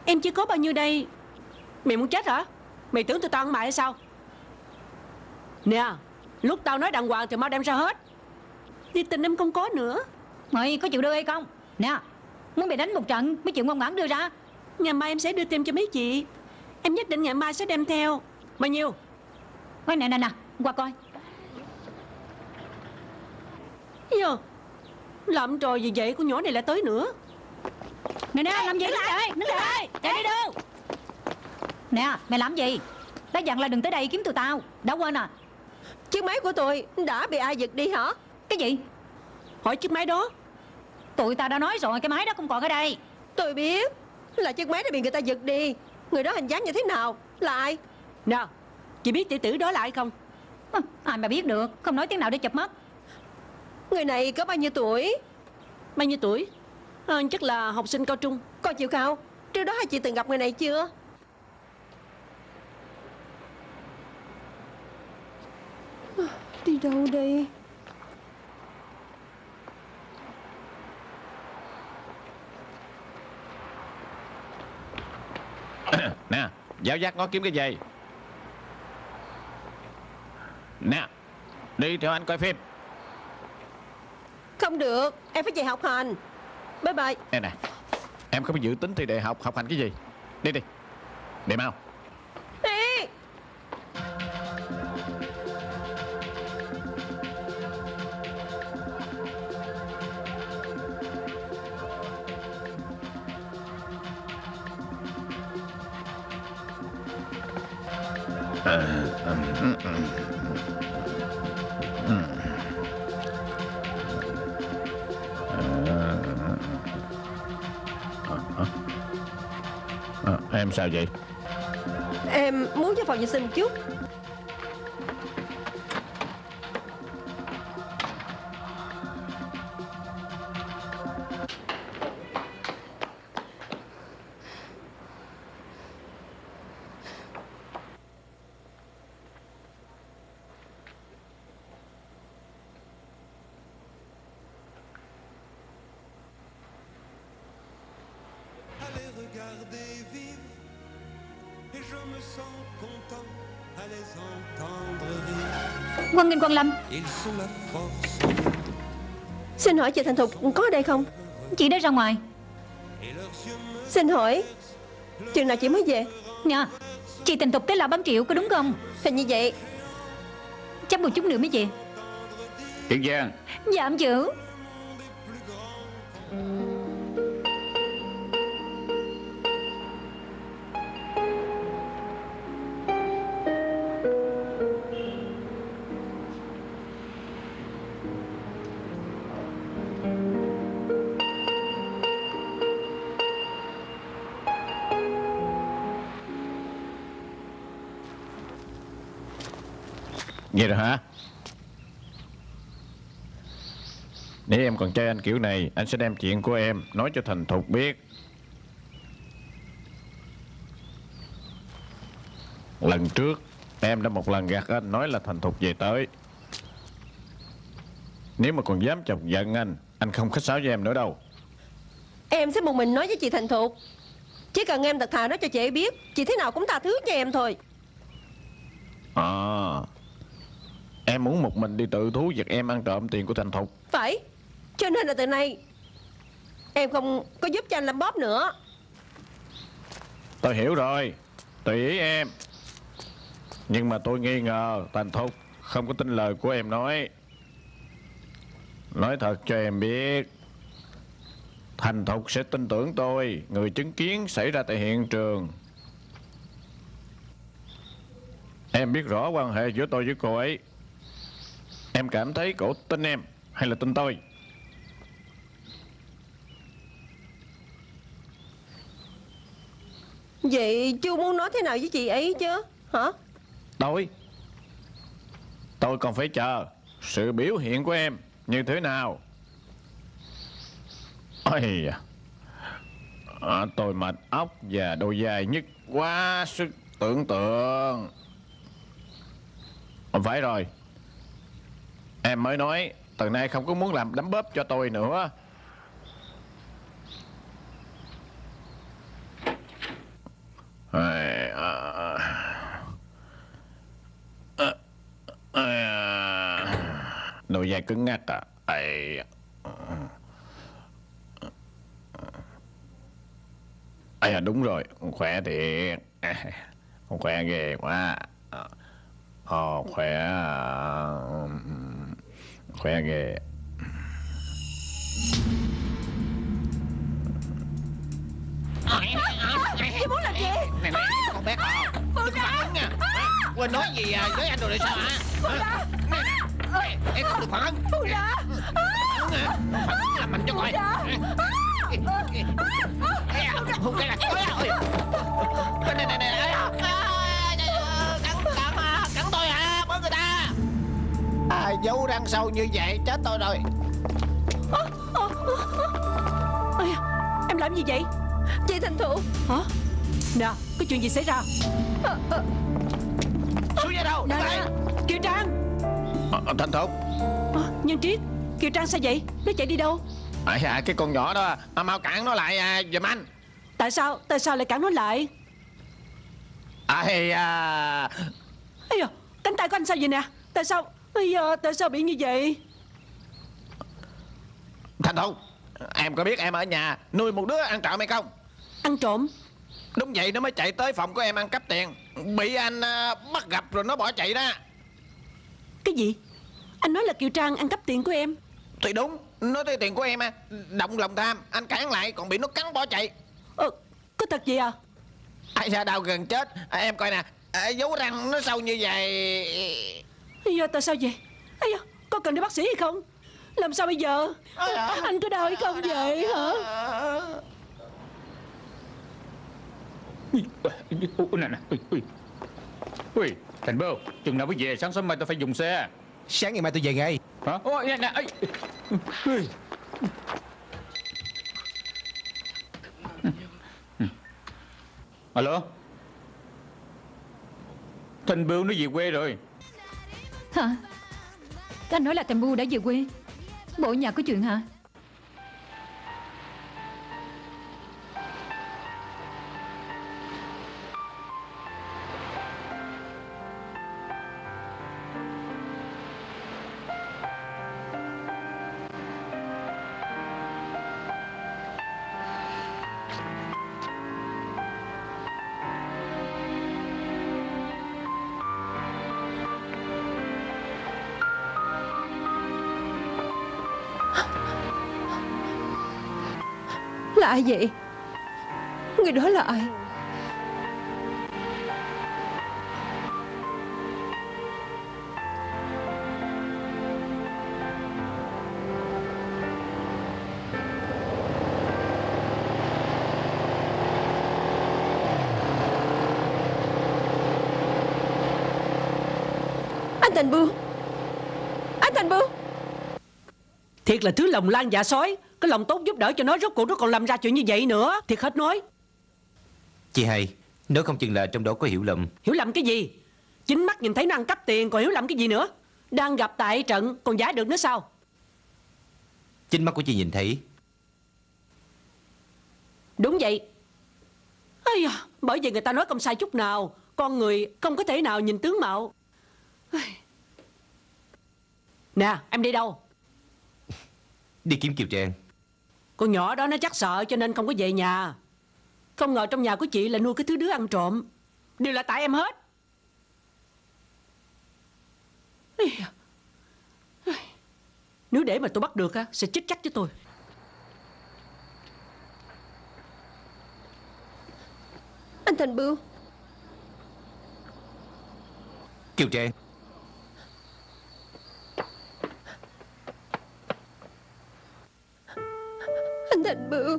Em chỉ có bao nhiêu đây. Mày muốn chết hả? Mày tưởng tụi tao ăn mày hay sao? Nè, lúc tao nói đàng hoàng thì mau đem ra hết. Thì tình em không có nữa. Mày có chịu đưa hay không? Nè, muốn bị đánh một trận mới chịu ngoan ngoãn đưa ra. Ngày mai em sẽ đưa thêm cho mấy chị. Em nhất định ngày mai sẽ đem theo. Bao nhiêu? Nè, qua coi. Vô. Làm trò gì vậy, con nhỏ này lại tới nữa. Nè, làm gì? Đứng lại. Chạy đi đâu? Nè, mày làm gì? Đã dặn là đừng tới đây kiếm tụi tao. Đã quên à? Chiếc máy của tôi đã bị ai giật đi hả? Cái gì? Hỏi chiếc máy đó. Tụi tao đã nói rồi, cái máy đó không còn ở đây. Tôi biết là chiếc máy đã bị người ta giật đi. Người đó hình dáng như thế nào? Là ai? Nào, chị biết tiểu tử đó là ai không? Ai mà biết được, không nói tiếng nào để chụp mất. Người này có bao nhiêu tuổi? Bao nhiêu tuổi? Chắc là học sinh cao trung. Con chiều cao. Trước đó hai chị từng gặp người này chưa? Đi đâu đây? Nè, giáo giác ngó kiếm cái gì? Nè, đi theo anh coi phim. Không được, em phải về học hành. Bye bye. Nè, em không có dự tính thi đại học, học hành cái gì? Đi đi, đi mau. Đi. Em sao vậy? Em muốn vào phòng vệ sinh một chút. Hoan nghênh Quang Lâm. Xin hỏi chị Thành Thục có ở đây không? Chị đã ra ngoài. Xin hỏi chừng nào chị mới về? Nha, chị Thành Thục tới là bám Triệu có đúng không? Hình như vậy. Chắc một chút nữa mới về. Kiên Giang. Dạ ông chủ. Vậy rồi hả? Nếu em còn chơi anh kiểu này, anh sẽ đem chuyện của em nói cho Thành Thục biết. Lần trước em đã một lần gạt anh nói là Thành Thục về tới. Nếu mà còn dám chọc giận anh không khách sáo với em nữa đâu. Em sẽ một mình nói với chị Thành Thục. Chỉ cần em thật thà nói cho chị ấy biết, chị thế nào cũng tha thứ cho em thôi. Em muốn một mình đi tự thú giật em ăn trộm tiền của Thành Thục. Phải. Cho nên là từ nay em không có giúp cho anh làm bóp nữa. Tôi hiểu rồi, tùy ý em. Nhưng mà tôi nghi ngờ Thành Thục không có tin lời của em nói. Nói thật cho em biết, Thành Thục sẽ tin tưởng tôi, người chứng kiến xảy ra tại hiện trường. Em biết rõ quan hệ giữa tôi với cô ấy. Em cảm thấy cổ tin em hay là tin tôi? Vậy chú muốn nói thế nào với chị ấy chứ? Hả? Tôi còn phải chờ sự biểu hiện của em như thế nào. Ôi, tôi mệt óc và đôi vai nhức quá sức tưởng tượng. Phải rồi, em mới nói từ nay không có muốn làm đấm bóp cho tôi nữa. da cứng ngắc à. Ây à, đúng rồi, khỏe thiệt. Khỏe ghê quá. Khỏe. Khỏe ghê. Chị muốn làm gì? Nè, con bé đừng phản ứng nha. Quên nói gì với anh rồi thì sao hả? Em không được phản ứng. Phản ứng hả? Phản ứng làm mạnh cho coi. Hùng cái này. Nè. Cắn tôi hả? Bớt người ta. Giấu răng sâu như vậy chết tôi rồi. Ôi, em làm gì vậy? Chị Thành Thục. Hả? Nè, có chuyện gì xảy ra? Xuống ra đâu? Nè, Kiều Trang. Thành Thục. Nhân Triết, Kiều Trang sao vậy? Nó chạy đi đâu? Cái con nhỏ đó, mau cản nó lại giùm anh. Tại sao lại cản nó lại? Ây da, cánh tay của anh sao vậy nè? Tại sao bị như vậy? Thành Thục, em có biết em ở nhà nuôi một đứa ăn trộm hay không? Ăn trộm? Đúng vậy, nó mới chạy tới phòng của em ăn cắp tiền. Bị anh bắt gặp rồi nó bỏ chạy đó. Cái gì? Anh nói là Kiều Trang ăn cắp tiền của em? Thì đúng, nó tới tiền của em động lòng tham, anh cản lại còn bị nó cắn bỏ chạy. Có thật vậy à? Ai da, đau gần chết. Em coi nè, dấu răng nó sâu như vậy. Ây da, tại sao vậy? Ây da, có cần đi bác sĩ hay không? Làm sao bây giờ? Anh có đau hay không vậy hả? Nè. Ui, Thành Bưu, chừng nào mới về? Sáng sớm mai tao phải dùng xe. Sáng ngày mai tôi về ngay. Hả? Ôi, nè. Alo. Thành Bưu nó về quê rồi. Hả? Anh nói là Thành Bưu đã về quê. Bộ nhà có chuyện hả? Là ai vậy? Người đó là ai? Anh Thành Bưu. Anh Thành Bưu. Thiệt là thứ lòng lan dạ sói. Cái lòng tốt giúp đỡ cho nó, rốt cuộc nó còn làm ra chuyện như vậy nữa. Thiệt hết nói. Chị hay, nếu không chừng là trong đó có hiểu lầm. Hiểu lầm cái gì? Chính mắt nhìn thấy nó ăn cắp tiền còn hiểu lầm cái gì nữa? Đang gặp tại trận còn giả được nữa sao? Chính mắt của chị nhìn thấy. Đúng vậy. Ây da, bởi vì người ta nói không sai chút nào. Con người không có thể nào nhìn tướng mạo. Nè, em đi đâu? Đi kiếm Kiều Trang. Con nhỏ đó nó chắc sợ cho nên không có về nhà. Không ngờ trong nhà của chị là nuôi cái thứ đứa ăn trộm. Đều là tại em hết. Nếu để mà tôi bắt được sẽ chết chắc với tôi. Anh Thành Bưu. Kiều Trang. Anh Thành Bưu.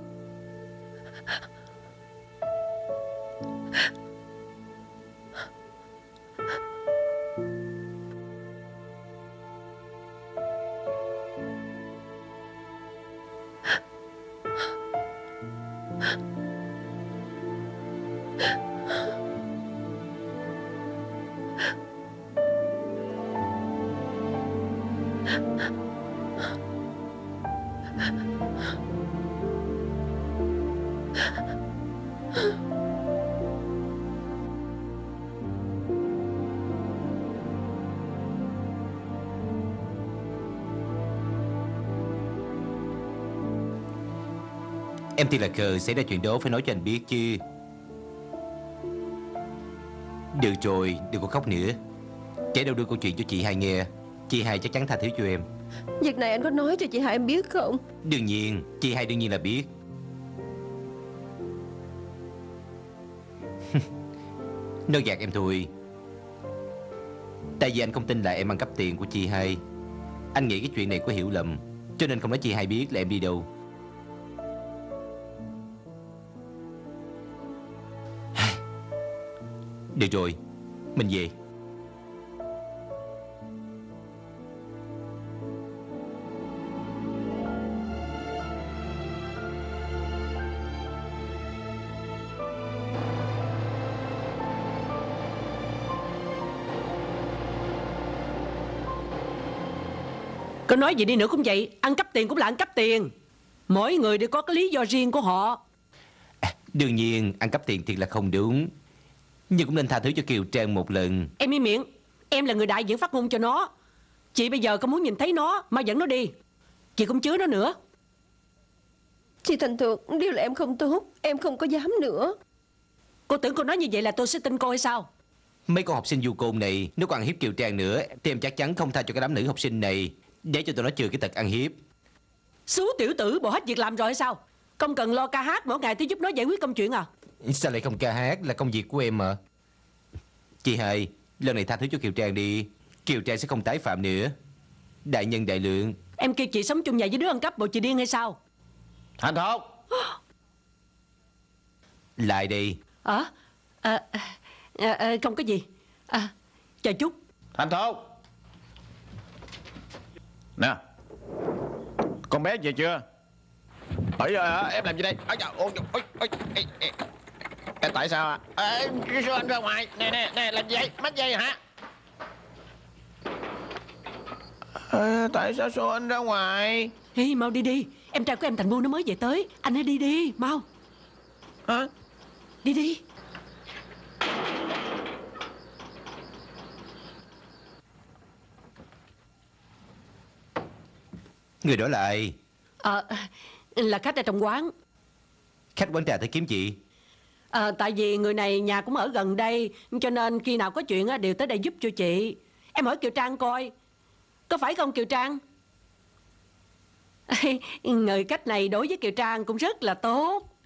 Em tin là Cờ xảy ra chuyện đó phải nói cho anh biết chứ. Được rồi, đừng có khóc nữa. Kể đâu đưa câu chuyện cho chị Hai nghe. Chị Hai chắc chắn tha thứ cho em. Việc này anh có nói cho chị Hai em biết không? Đương nhiên, chị Hai đương nhiên là biết. Nói gạt em thôi. Tại vì anh không tin là em ăn cắp tiền của chị Hai. Anh nghĩ cái chuyện này có hiểu lầm, cho nên không nói chị Hai biết là em đi đâu. Được rồi, mình về. Có nói gì đi nữa cũng vậy, ăn cắp tiền cũng là ăn cắp tiền. Mỗi người đều có cái lý do riêng của họ. Đương nhiên ăn cắp tiền thiệt là không đúng, nhưng cũng nên tha thứ cho Kiều Trang một lần. Em im miệng. Em là người đại diện phát ngôn cho nó. Chị bây giờ có muốn nhìn thấy nó mà dẫn nó đi. Chị cũng chứa nó nữa. Chị Thành Thục, điều là em không tốt. Em không có dám nữa. Cô tưởng cô nói như vậy là tôi sẽ tin cô hay sao? Mấy con học sinh du côn này nếu còn ăn hiếp Kiều Trang nữa thì em chắc chắn không tha cho cái đám nữ học sinh này, để cho tụi nó trừ cái tật ăn hiếp. Xú tiểu tử bỏ hết việc làm rồi hay sao? Không cần lo ca hát mỗi ngày tôi giúp nó giải quyết công chuyện à? Sao lại không ca hát, là công việc của em mà. Chị Hai, lần này tha thứ cho Kiều Trang đi. Kiều Trang sẽ không tái phạm nữa. Đại nhân đại lượng. Em kêu chị sống chung nhà với đứa ăn cắp, bộ chị điên hay sao? Thành Thục. Lại đi. Không có gì. Chờ chút. Thành Thục. Nè, con bé về chưa? Ở em làm gì đây? Tại sao Sao anh ra ngoài? Nè, làm gì vậy? Mất dây hả? Tại sao số anh ra ngoài? Ê, mau đi đi. Em trai của em Thành Bưu nó mới về tới. Anh hãy đi đi, mau. Hả? Đi đi. Người đó là ai? Là khách ở trong quán. Khách quán trà tới kiếm chị. Tại vì người này nhà cũng ở gần đây, cho nên khi nào có chuyện đều tới đây giúp cho chị. Em hỏi Kiều Trang coi, có phải không Kiều Trang? Người khách này đối với Kiều Trang cũng rất là tốt.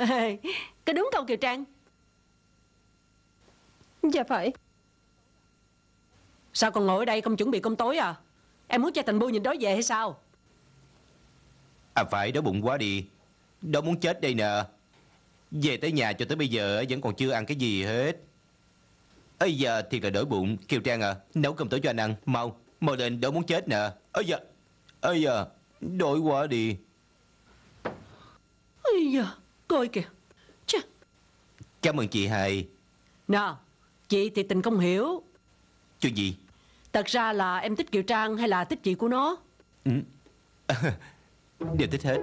Có đúng không Kiều Trang? Dạ phải. Sao còn ngồi ở đây không chuẩn bị cơm tối à? Em muốn cho Thành Bưu nhìn đó về hay sao? À phải, đói bụng quá đi. Đó muốn chết đây nè. Về tới nhà cho tới bây giờ vẫn còn chưa ăn cái gì hết. Ây giờ thiệt là đói bụng. Kiều Trang à, nấu cơm tối cho anh ăn. Mau, mau lên, đói muốn chết nè. Ây giờ, đói quá đi. Ây da, coi kìa. Chà. Cảm ơn chị Hai. Nào, chị thì tình không hiểu. Chuyện gì? Thật ra là em thích Kiều Trang hay là thích chị của nó? Đều thích hết.